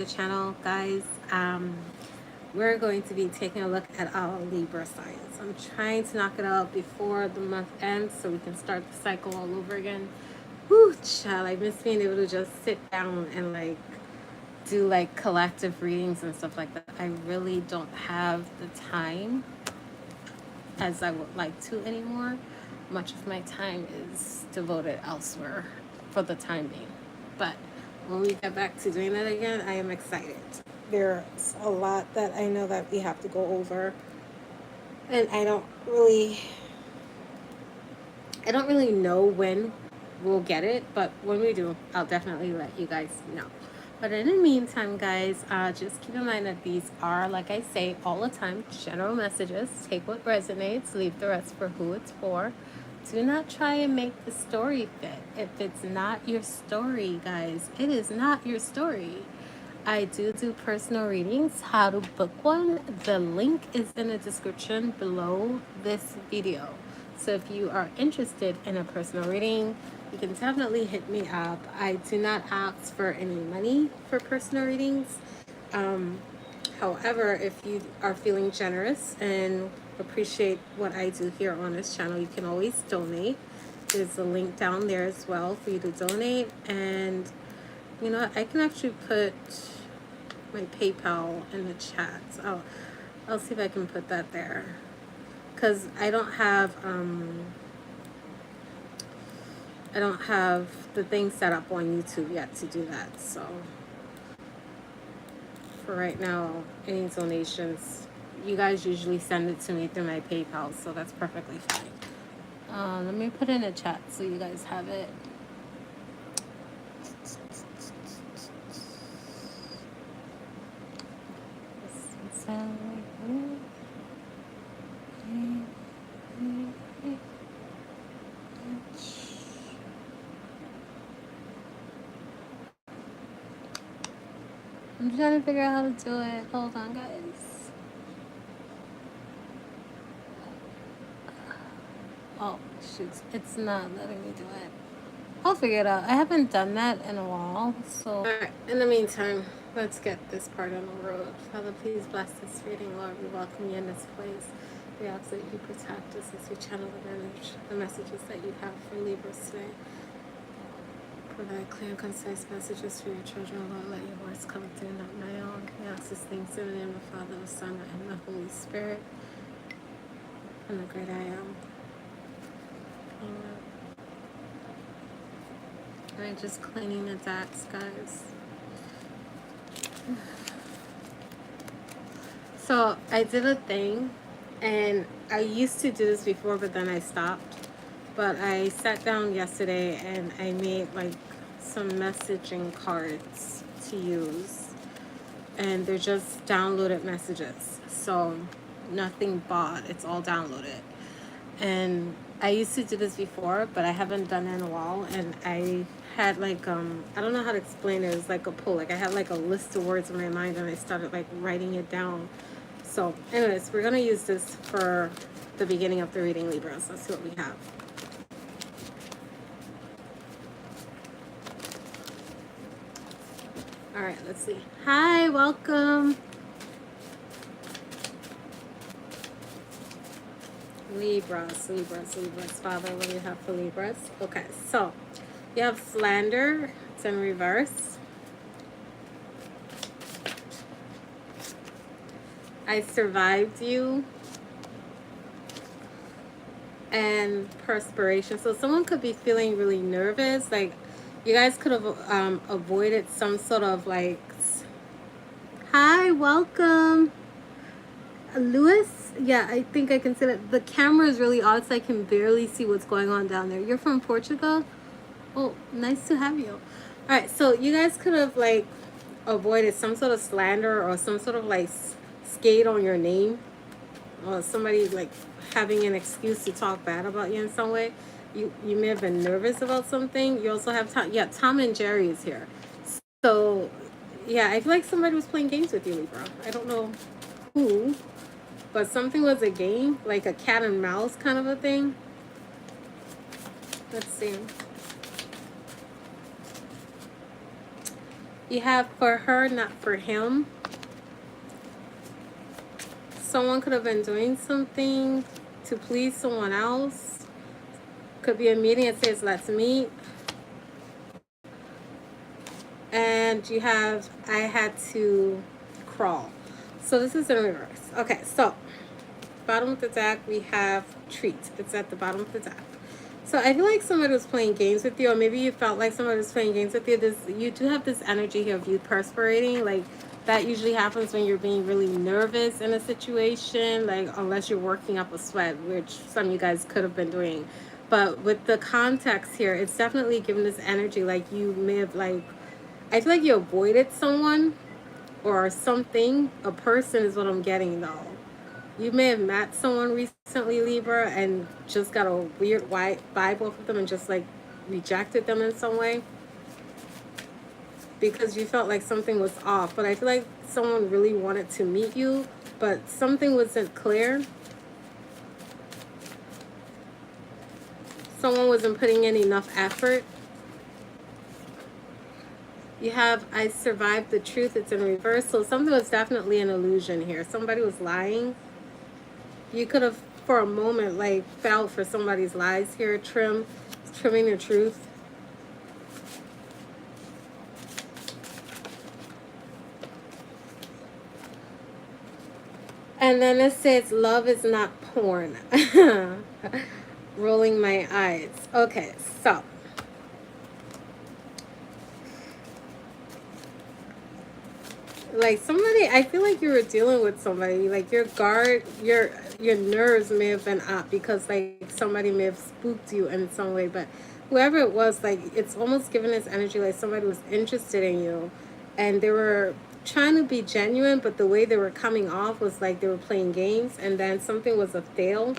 the channel, guys. We're going to be taking a look at our Libra signs. I'm trying to knock it out before the month ends so we can start the cycle all over again. Whew, child, I miss being able to just sit down and like do like collective readings and stuff like that. I really don't have the time as I would like to anymore. Much of my time is devoted elsewhere for the time being. But when we get back to doing that again, I am excited. There's a lot that I know that we have to go over, and I don't really know when we'll get it, but when we do, I'll definitely let you guys know. But in the meantime, guys, just keep in mind that these are, like I say all the time, general messages. Take what resonates, leave the rest for who it's for. Do not try and make the story fit. If it's not your story, guys, it is not your story. I do personal readings. How to book one? The link is in the description below this video. So if you are interested in a personal reading, you can definitely hit me up. I do not ask for any money for personal readings. However, if you are feeling generous and appreciate what I do here on this channel, you can always donate. There's a link down there as well for you to donate. And you know what? I can actually put my PayPal in the chat. So I'll see if I can put that there. Because I don't have the thing set up on YouTube yet to do that. So for right now, any donations, you guys usually send it to me through my PayPal, so that's perfectly fine. Let me put in a chat so you guys have it. I'm trying to figure out how to do it. Hold on, guys. Oh, shoot. It's not letting me do it. I'll figure it out. I haven't done that in a while, so... Alright, in the meantime, let's get this part on the road. Father, please bless this reading, Lord. We welcome you in this place. We ask that you protect us as we channel the messages that you have for Libras today. Provide clear and concise messages for your children, Lord. Let your words come through, not my own. We ask these things in the name of the Father, the Son, and the Holy Spirit, and the great I am. Amen. I'm just cleaning the decks, guys. So I did a thing, and I used to do this before, but then I stopped. But I sat down yesterday and I made like some messaging cards to use, and they're just downloaded messages. So nothing bought, it's all downloaded. And I used to do this before, but I haven't done it in a while. And I had like, I don't know how to explain it. It was like a pull. Like I had like a list of words in my mind and I started like writing it down. So anyways, we're going to use this for the beginning of the reading, Libras. Let's see what we have. All right, let's see. Hi, welcome. Libras. Father, what do you have for Libras? Okay, so you have slander. It's in reverse. I survived you. And perspiration. So someone could be feeling really nervous. Like you guys could have avoided some sort of like... Hi, welcome. Lewis? Yeah, I think I can see that. The camera is really odd, so I can barely see what's going on down there. You're from Portugal? Oh, nice to have you. All right, so you guys could have like avoided some sort of slander or some sort of like skate on your name, or somebody like having an excuse to talk bad about you in some way. You may have been nervous about something. You also have Tom. Yeah, Tom and Jerry is here. So yeah, I feel like somebody was playing games with you, Libra. I don't know who, but something was a game, like a cat and mouse kind of a thing. Let's see. You have for her, not for him. Someone could have been doing something to please someone else. Could be a meeting that says, let's meet. And you have, I had to crawl. So this is in reverse. Okay, so bottom of the deck, we have treat. It's at the bottom of the deck. So I feel like somebody was playing games with you, or maybe you felt like somebody was playing games with you. You do have this energy here of you perspirating. Like, that usually happens when you're being really nervous in a situation, like unless you're working up a sweat, which some of you guys could have been doing. But with the context here, it's definitely giving this energy like you may have, like, I feel like you avoided someone or something. A person is what I'm getting though. You may have met someone recently, Libra, and just got a weird vibe off of them and just like rejected them in some way because you felt like something was off. But I feel like someone really wanted to meet you, but something wasn't clear. Someone wasn't putting in enough effort. You have, I survived the truth. It's in reverse. So something was definitely an illusion here. Somebody was lying. You could have, for a moment, like, fell for somebody's lies here. Trimming the truth. And then it says, love is not porn. Rolling my eyes. Okay, so. Like somebody, I feel like you were dealing with somebody, like your guard, your nerves may have been up because like somebody may have spooked you in some way, but whoever it was, like it's almost giving this energy like somebody was interested in you and they were trying to be genuine, but the way they were coming off was like they were playing games, and then something was a fail.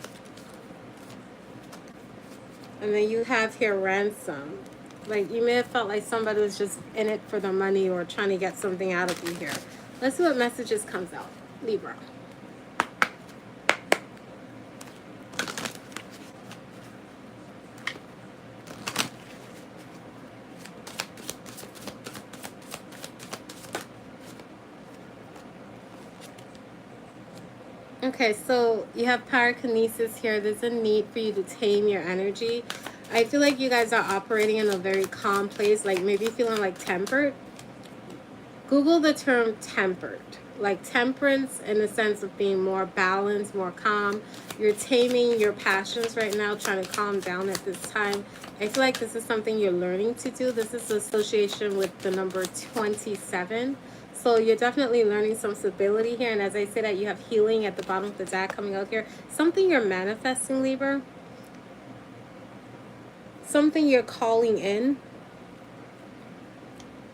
And then you have here ransom. Like you may have felt like somebody was just in it for the money or trying to get something out of you here. Let's see what messages comes out. Libra. Okay, so you have pyrokinesis here. There's a need for you to tame your energy. I feel like you guys are operating in a very calm place, like maybe feeling like tempered. Google the term tempered, like temperance in the sense of being more balanced, more calm. You're taming your passions right now, trying to calm down at this time. I feel like this is something you're learning to do. This is association with the number 27. So you're definitely learning some stability here. And as I say that, you have healing at the bottom of the deck coming out here. Something you're manifesting, Libra. Something you're calling in.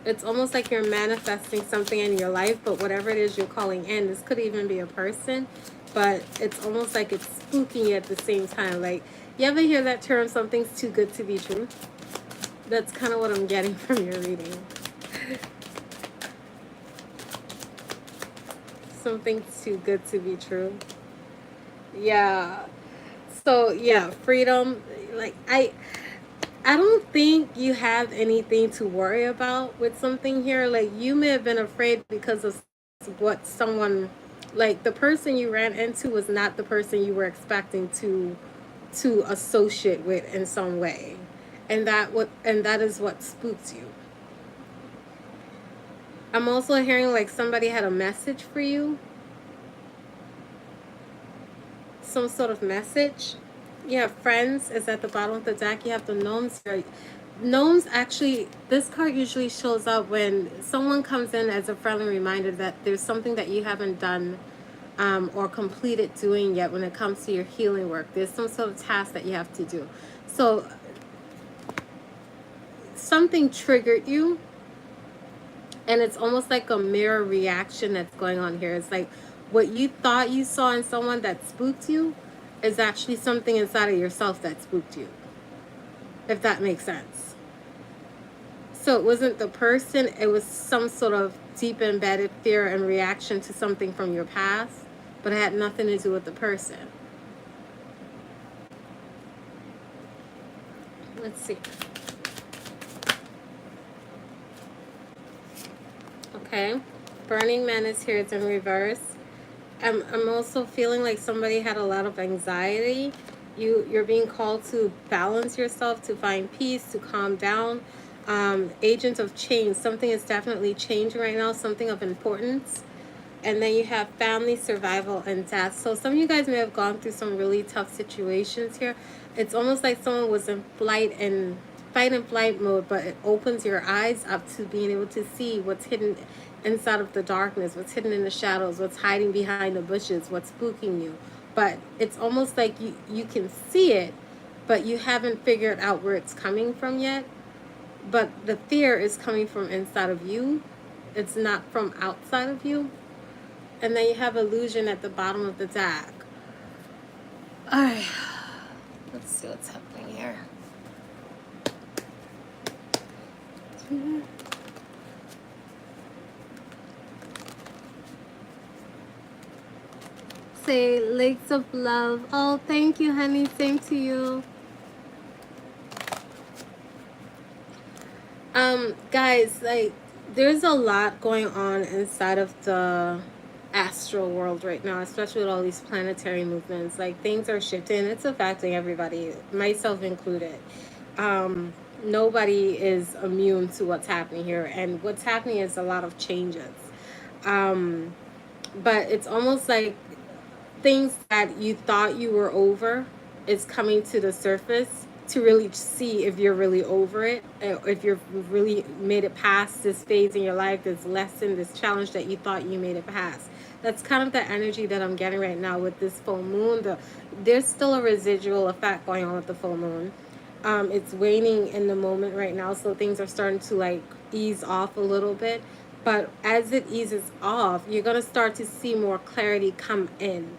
It's almost like you're manifesting something in your life, but whatever it is you're calling in, this could even be a person, but it's almost like it's spooking you at the same time. Like, you ever hear that term, something's too good to be true? That's kind of what I'm getting from your reading. Something's too good to be true. Yeah. So, yeah, freedom. Like, I don't think you have anything to worry about with something here. Like, you may have been afraid because of what someone, like the person you ran into was not the person you were expecting to associate with in some way. And that is what spooks you. I'm also hearing like somebody had a message for you. Some sort of message. You have friends is at the bottom of the deck. You have the gnomes here. Gnomes, actually, this card usually shows up when someone comes in as a friendly reminder that there's something that you haven't done or completed doing yet when it comes to your healing work. There's some sort of task that you have to do. So something triggered you, and it's almost like a mirror reaction that's going on here. It's like what you thought you saw in someone that spooked you is actually something inside of yourself that spooked you, if that makes sense. So it wasn't the person, it was some sort of deep embedded fear and reaction to something from your past, but it had nothing to do with the person. Let's see. Okay. Burning Man is here. It's in reverse. I'm also feeling like somebody had a lot of anxiety. You're being called to balance yourself, to find peace, to calm down. Agent of change. Something is definitely changing right now. Something of importance. And then you have family, survival, and death. So some of you guys may have gone through some really tough situations here. It's almost like someone was in fight and flight mode, but it opens your eyes up to being able to see what's hidden inside of the darkness, what's hidden in the shadows, what's hiding behind the bushes, what's spooking you. But it's almost like you can see it, but you haven't figured out where it's coming from yet. But the fear is coming from inside of you. It's not from outside of you. And then you have illusion at the bottom of the deck. All right, let's see what's happening here. Say lakes of love. Oh, thank you, honey. Same to you. Guys, like, there's a lot going on inside of the astral world right now, especially with all these planetary movements. Like, things are shifting. It's affecting everybody, myself included. Nobody is immune to what's happening here, and what's happening is a lot of changes. But it's almost like things that you thought you were over is coming to the surface to really see if you're really over it, if you've really made it past this phase in your life, this lesson, this challenge that you thought you made it past. That's kind of the energy that I'm getting right now with this full moon. There's still a residual effect going on with the full moon. It's waning in the moment right now, so things are starting to like ease off a little bit. But as it eases off, you're going to start to see more clarity come in.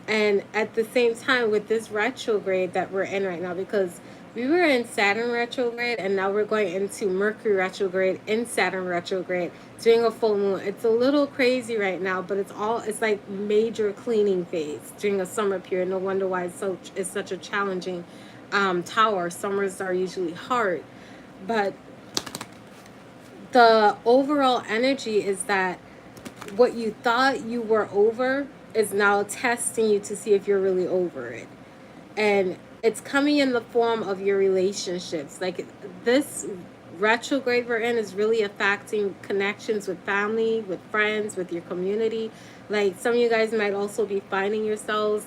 And at the same time, with this retrograde that we're in right now, because we were in Saturn retrograde and now we're going into Mercury retrograde in Saturn retrograde during a full moon. It's a little crazy right now, but it's like major cleaning phase during a summer period. No wonder why it's such a challenging tower. Summers are usually hard, but the overall energy is that what you thought you were over is now testing you to see if you're really over it. And it's coming in the form of your relationships. Like, this retrograde we're in is really affecting connections with family, with friends, with your community. Like, some of you guys might also be finding yourselves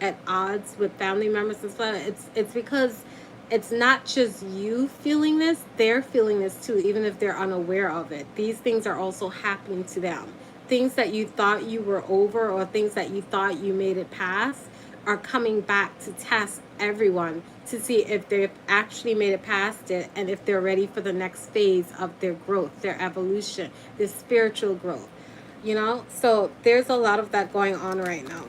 at odds with family members and stuff. It's because it's not just you feeling this, they're feeling this too, even if they're unaware of it. These things are also happening to them. Things that you thought you were over, or things that you thought you made it past, are coming back to test everyone to see if they've actually made it past it, and if they're ready for the next phase of their growth, their evolution, their spiritual growth. You know, so there's a lot of that going on right now.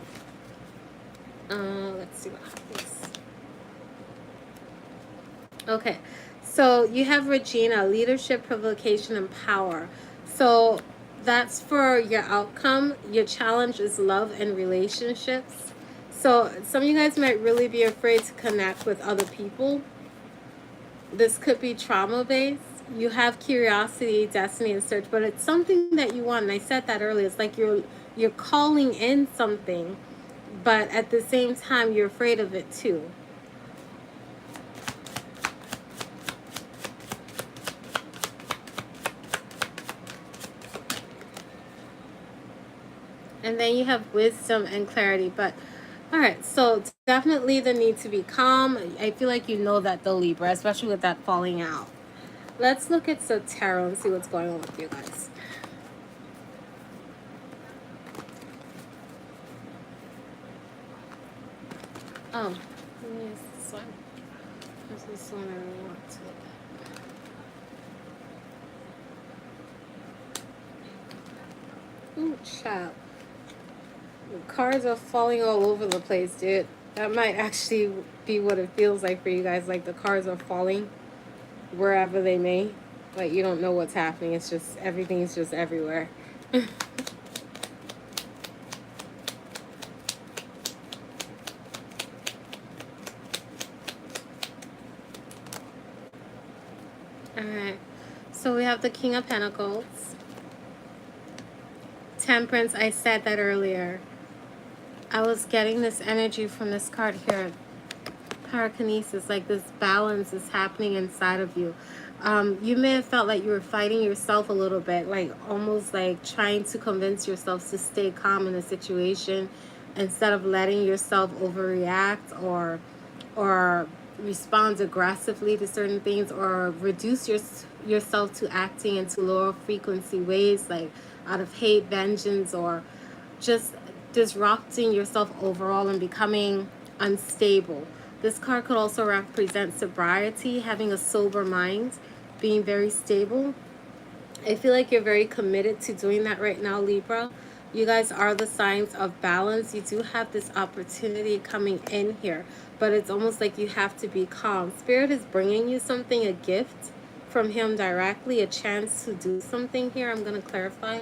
Let's see what happens. Okay, so you have Regina, leadership, provocation, and power. So that's for your outcome. Your challenge is love and relationships. So some of you guys might really be afraid to connect with other people. This could be trauma-based. You have curiosity, destiny, and search, but it's something that you want. And I said that earlier. It's like you're calling in something, but at the same time, you're afraid of it too. And then you have wisdom and clarity. But all right, so definitely the need to be calm. I feel like you know that the Libra, especially with that falling out. Let's look at the tarot and see what's going on with you guys. Oh, yes, this one. This is this one I really want to look at. Ooh, child. The cards are falling all over the place, dude. That might actually be what it feels like for you guys. Like, the cards are falling wherever they may. Like, you don't know what's happening. It's just, everything's just everywhere. Alright. So we have the King of Pentacles. Temperance, I said that earlier. I was getting this energy from this card here. Pyrokinesis, like this balance is happening inside of you. You may have felt like you were fighting yourself a little bit, like almost like trying to convince yourself to stay calm in a situation instead of letting yourself overreact or respond aggressively to certain things, or reduce yourself to acting into lower frequency ways, like out of hate, vengeance, or just disrupting yourself overall and becoming unstable. This card could also represent sobriety, having a sober mind, being very stable. I feel like you're very committed to doing that right now, Libra. You guys are the signs of balance. You do have this opportunity coming in here, but it's almost like you have to be calm. Spirit is bringing you something, a gift from him directly, a chance to do something here. I'm going to clarify.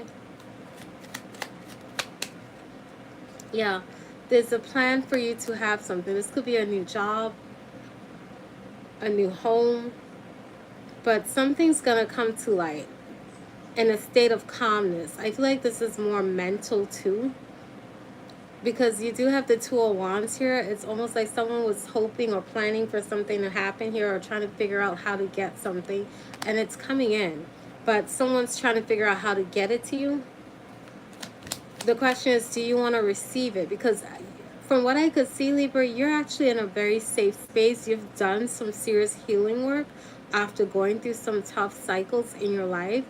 Yeah, there's a plan for you to have something. This could be a new job, a new home, but something's going to come to light in a state of calmness. I feel like this is more mental too, because you do have the Two of Wands here. It's almost like someone was hoping or planning for something to happen here, or trying to figure out how to get something, and it's coming in, but someone's trying to figure out how to get it to you. The question is, do you want to receive it? Because from what I could see, Libra, you're actually in a very safe space. You've done some serious healing work after going through some tough cycles in your life.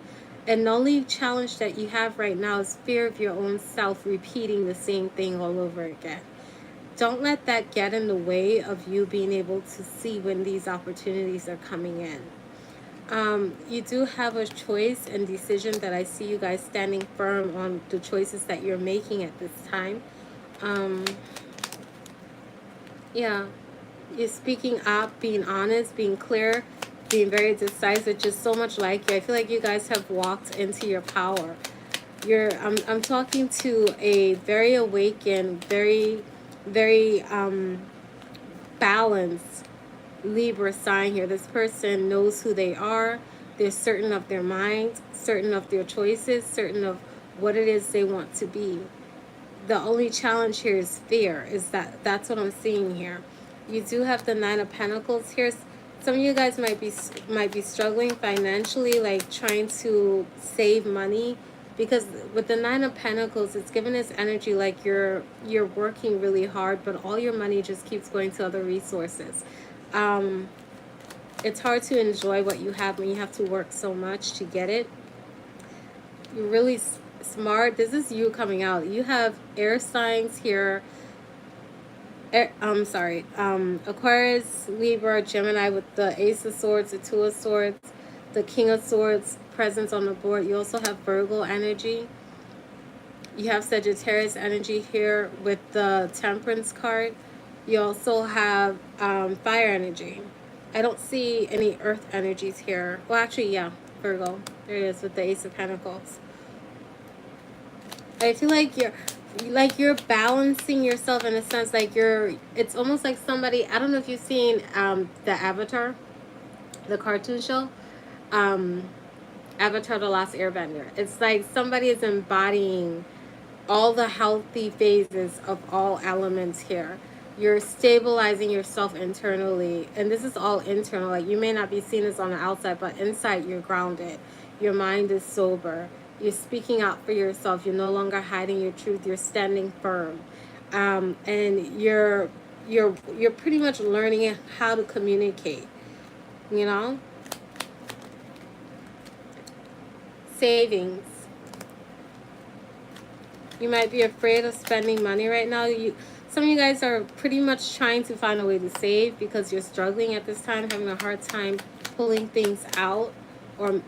And the only challenge that you have right now is fear of your own self repeating the same thing all over again. Don't let that get in the way of you being able to see when these opportunities are coming in. You do have a choice and decision that I see you guys standing firm on the choices that you're making at this time. Yeah, you're speaking up, being honest, being clear, being very decisive, just so much like you. I feel like you guys have walked into your power. I'm talking to a very awakened, very balanced Libra sign here. This person knows who they are. They're certain of their mind, certain of their choices, certain of what it is they want to be. The only challenge here is fear. That's what I'm seeing here. You do have the Nine of Pentacles here. Some of you guys might be struggling financially, like trying to save money, because with the Nine of Pentacles, it's giving this energy like you're working really hard, but all your money just keeps going to other resources. It's hard to enjoy what you have when you have to work so much to get it. You're really smart. This is you coming out. You have air signs here. Aquarius, Libra, Gemini with the Ace of Swords, the Two of Swords, the King of Swords presence on the board. You also have Virgo energy. You have Sagittarius energy here with the Temperance card. You also have fire energy. I don't see any earth energies here. Well, actually, yeah, Virgo. There it is with the Ace of Pentacles. I feel like you're balancing yourself in a sense, like it's almost like somebody, I don't know if you've seen the Avatar, the cartoon show, Avatar the Last Airbender. It's like somebody is embodying all the healthy phases of all elements here. You're stabilizing yourself internally, and this is all internal. Like, you may not be seeing this on the outside, but inside you're grounded. Your mind is sober. You're speaking out for yourself. You're no longer hiding your truth. You're standing firm, and you're pretty much learning how to communicate. You know, savings. You might be afraid of spending money right now. Some of you guys are pretty much trying to find a way to save because you're struggling at this time, having a hard time pulling things out or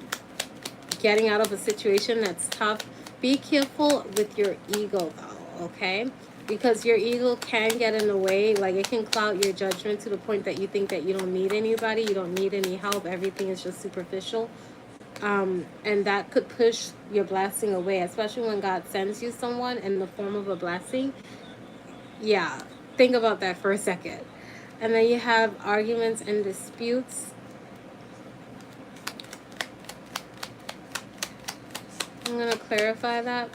getting out of a situation that's tough. Be careful with your ego though, okay? Because your ego can get in the way. Like, it can cloud your judgment to the point that you think that you don't need anybody, you don't need any help, everything is just superficial. And that could push your blessing away, especially when God sends you someone in the form of a blessing. Yeah, think about that for a second. And then you have arguments and disputes. I'm going to clarify that.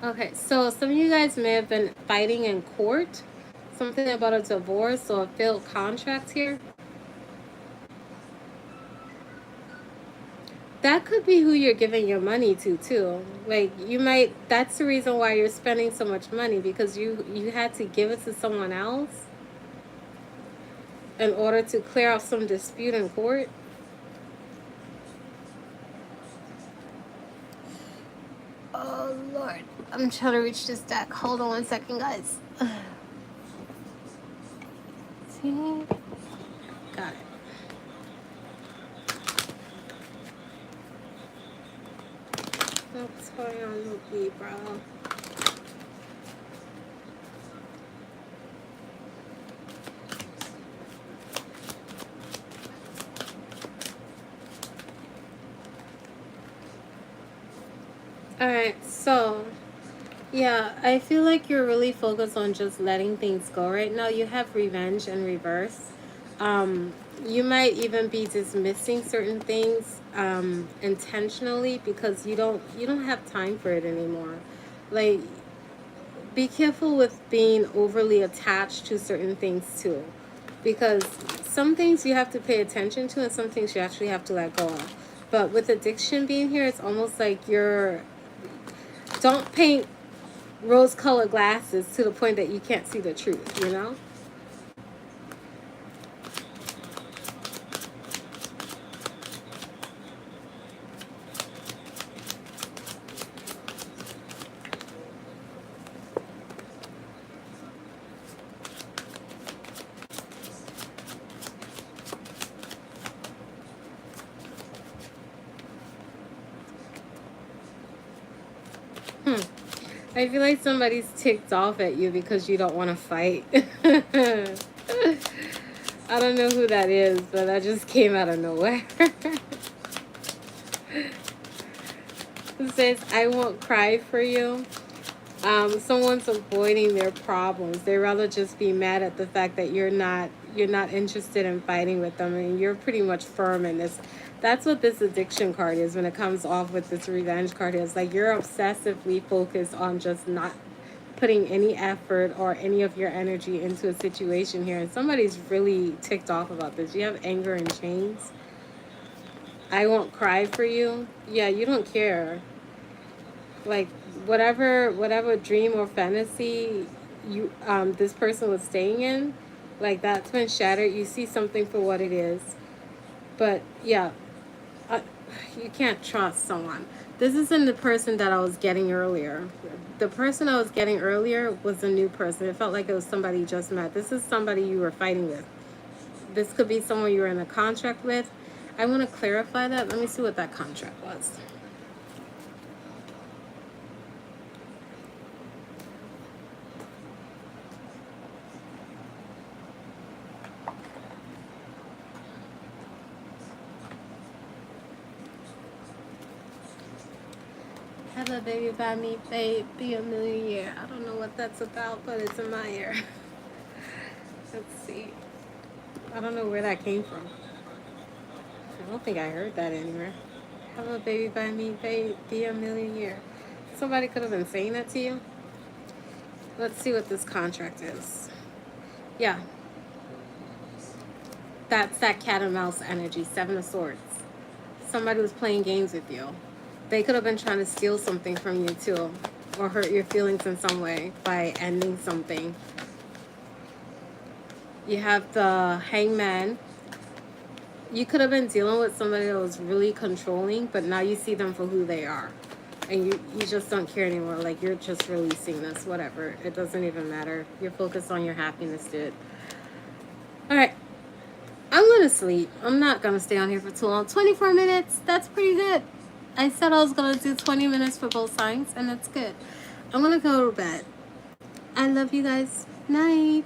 Okay, so some of you guys may have been fighting in court. Something about a divorce or a failed contract here. That could be who you're giving your money to too. Like you might, that's the reason why you're spending so much money, because you had to give it to someone else in order to clear out some dispute in court. Oh Lord, I'm trying to reach this deck. Hold on 1 second, guys. See? Got it. What's going on with Libra? Alright, so yeah, I feel like you're really focused on just letting things go right now. You have revenge in reverse. You might even be dismissing certain things intentionally because you don't have time for it anymore. Like, be careful with being overly attached to certain things too, because some things you have to pay attention to and some things you actually have to let go of. But with addiction being here, it's almost like don't paint rose-colored glasses to the point that you can't see the truth, you know? I feel like somebody's ticked off at you because you don't want to fight. I don't know who that is, but that just came out of nowhere. It says, I won't cry for you. Someone's avoiding their problems. They rather just be mad at the fact that you're not interested in fighting with them, and you're pretty much firm in this. That's what this addiction card is when it comes off with this revenge card. Is like you're obsessively focused on just not putting any effort or any of your energy into a situation here, and somebody's really ticked off about this. You have anger and chains. I won't cry for you. Yeah, you don't care. Like whatever dream or fantasy you this person was staying in, like that's been shattered. You see something for what it is. But yeah, you can't trust someone. This isn't the person that I was getting earlier. The person I was getting earlier was a new person. It felt like it was somebody you just met. This is somebody you were fighting with. This could be someone you were in a contract with. I want to clarify that. Let me see what that contract was. Have a baby by me, babe, be a millionaire. I don't know what that's about, but it's in my ear. Let's see. I don't know where that came from. I don't think I heard that anywhere. Have a baby by me, babe, be a millionaire. Somebody could have been saying that to you. Let's see what this contract is. Yeah. That's that cat and mouse energy, 7 of Swords. Somebody was playing games with you. They could have been trying to steal something from you too, or hurt your feelings in some way by ending something. You have the Hangman. You could have been dealing with somebody that was really controlling, but now you see them for who they are. And you just don't care anymore. Like, you're just releasing this, whatever. It doesn't even matter. You're focused on your happiness, dude. All right. I'm going to sleep. I'm not going to stay on here for too long. 24 minutes. That's pretty good. I said I was going to do 20 minutes for both signs, and that's good. I'm going to go to bed. I love you guys. Night.